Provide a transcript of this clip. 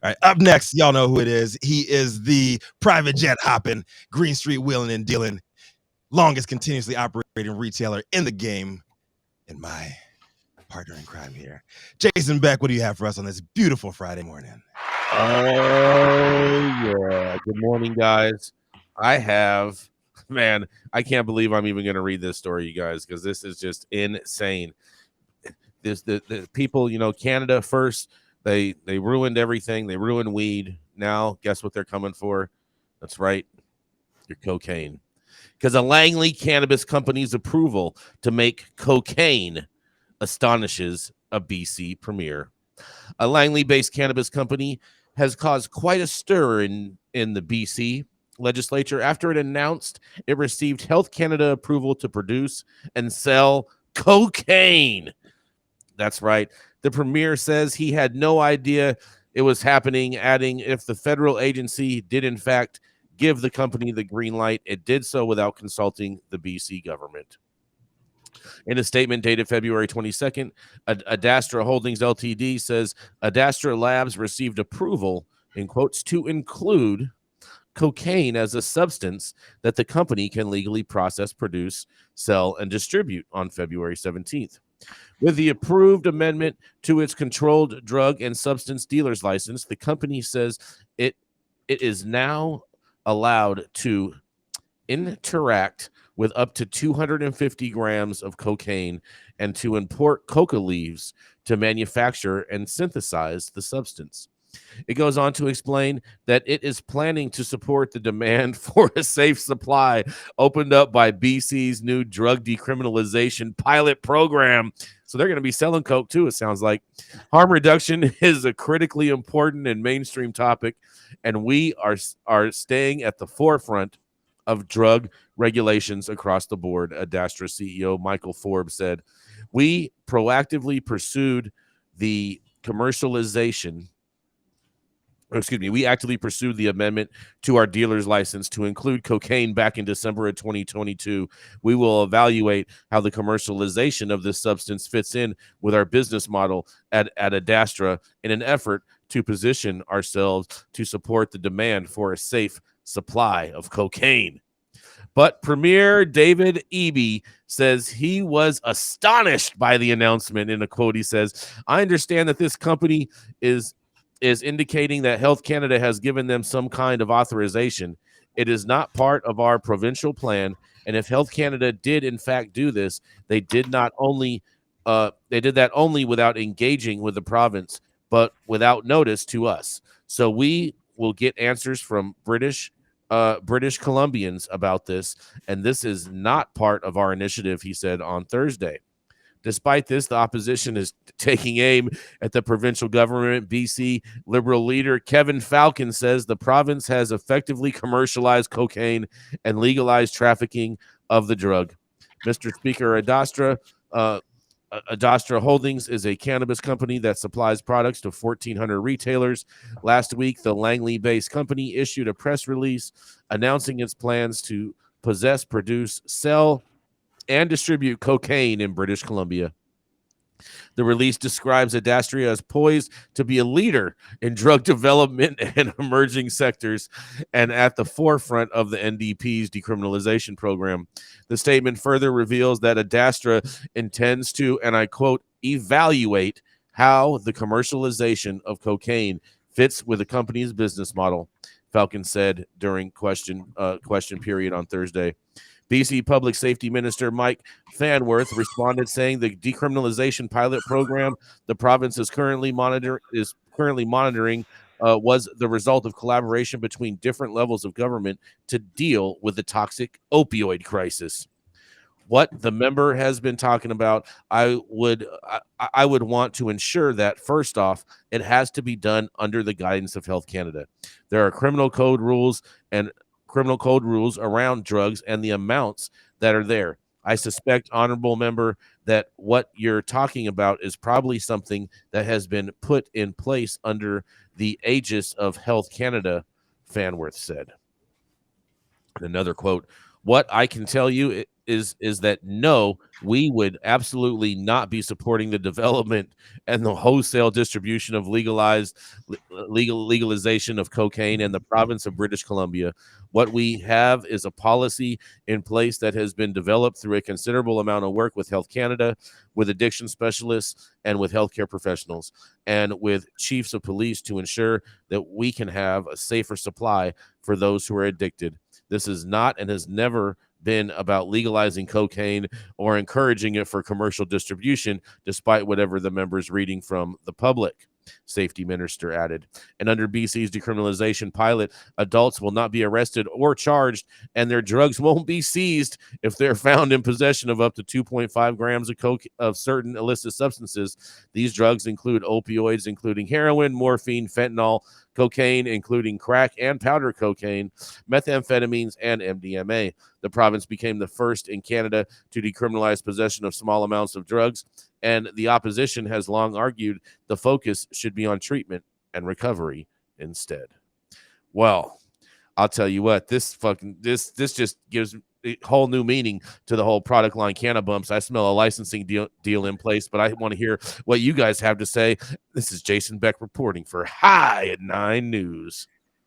All right, up next, y'all know who it is. He is the private jet hopping, Green Street wheeling and dealing, longest continuously operating retailer in the game, and my partner in crime here. Jason Beck, what do you have for us on this beautiful Friday morning? Oh, yeah. Good morning, guys. I can't believe I'm even going to read this story, you guys, because this is just insane. The people, Canada first, they ruined everything. They ruined weed. Now, guess what they're coming for? That's right, your cocaine. Because a Langley cannabis company's approval to make cocaine astonishes a BC premier. A Langley-based cannabis company has caused quite a stir in the BC legislature after it announced it received Health Canada approval to produce and sell cocaine. That's right. The premier says he had no idea it was happening, adding if the federal agency did in fact give the company the green light, it did so without consulting the BC government. In a statement dated February 22nd, Adastra Holdings Ltd. says Adastra Labs received approval, in quotes, to include cocaine as a substance that the company can legally process, produce, sell, and distribute on February 17th. With the approved amendment to its controlled drug and substance dealer's license, the company says it is now allowed to interact with up to 250 grams of cocaine and to import coca leaves to manufacture and synthesize the substance. It goes on to explain that it is planning to support the demand for a safe supply opened up by BC's new drug decriminalization pilot program. So they're going to be selling coke too, it sounds like. Harm reduction is a critically important and mainstream topic, and we are staying at the forefront of drug regulations across the board, Adastra CEO Michael Forbes said. We proactively pursued the commercialization. We actively pursued the amendment to our dealer's license to include cocaine back in December of 2022. We will evaluate how the commercialization of this substance fits in with our business model at Adastra in an effort to position ourselves to support the demand for a safe supply of cocaine. But Premier David Eby says he was astonished by the announcement. In a quote, he says, I understand that this company is indicating that Health Canada has given them some kind of authorization. It is not part of our provincial plan. And if Health Canada did in fact do this, they did that only without engaging with the province, but without notice to us. So we will get answers from British Columbians about this, and this is not part of our initiative, he said on Thursday. Despite this, the opposition is taking aim at the provincial government. BC Liberal leader Kevin Falcon says the province has effectively commercialized cocaine and legalized trafficking of the drug. Mr. Speaker, Adastra Holdings is a cannabis company that supplies products to 1,400 retailers. Last week, the Langley-based company issued a press release announcing its plans to possess, produce, sell, and distribute cocaine in British Columbia. The release describes Adastra as poised to be a leader in drug development and emerging sectors and at the forefront of the NDP's decriminalization program. The statement further reveals that Adastra intends to, and I quote, evaluate how the commercialization of cocaine fits with the company's business model, Falcon said during question period on Thursday. BC Public Safety Minister Mike Fanworth responded saying the decriminalization pilot program the province is currently monitoring was the result of collaboration between different levels of government to deal with the toxic opioid crisis. What the member has been talking about, I would want to ensure that, first off, it has to be done under the guidance of Health Canada. There are criminal code rules around drugs and the amounts that are there. I suspect, honorable member, that what you're talking about is probably something that has been put in place under the aegis of Health Canada, Fanworth said. And another quote, What I can tell you is that no, we would absolutely not be supporting the development and the wholesale distribution of legalization of cocaine in the province of British Columbia. What we have is a policy in place that has been developed through a considerable amount of work with Health Canada, with addiction specialists, and with healthcare professionals, and with chiefs of police to ensure that we can have a safer supply for those who are addicted. This is not and has never been about legalizing cocaine or encouraging it for commercial distribution, despite whatever the members reading from the public. Safety Minister added. And under BC's decriminalization pilot, adults will not be arrested or charged, and their drugs won't be seized if they're found in possession of up to 2.5 grams of coke of certain illicit substances. These drugs include opioids, including heroin, morphine, fentanyl, cocaine, including crack and powder cocaine, methamphetamines, and MDMA. The province became the first in Canada to decriminalize possession of small amounts of drugs, and the opposition has long argued the focus should be on treatment and recovery instead. Well, I'll tell you what, this just gives a whole new meaning to the whole product line Cannabumps. I smell a licensing deal in place, but I want to hear what you guys have to say. This is Jason Beck reporting for High at 9 News.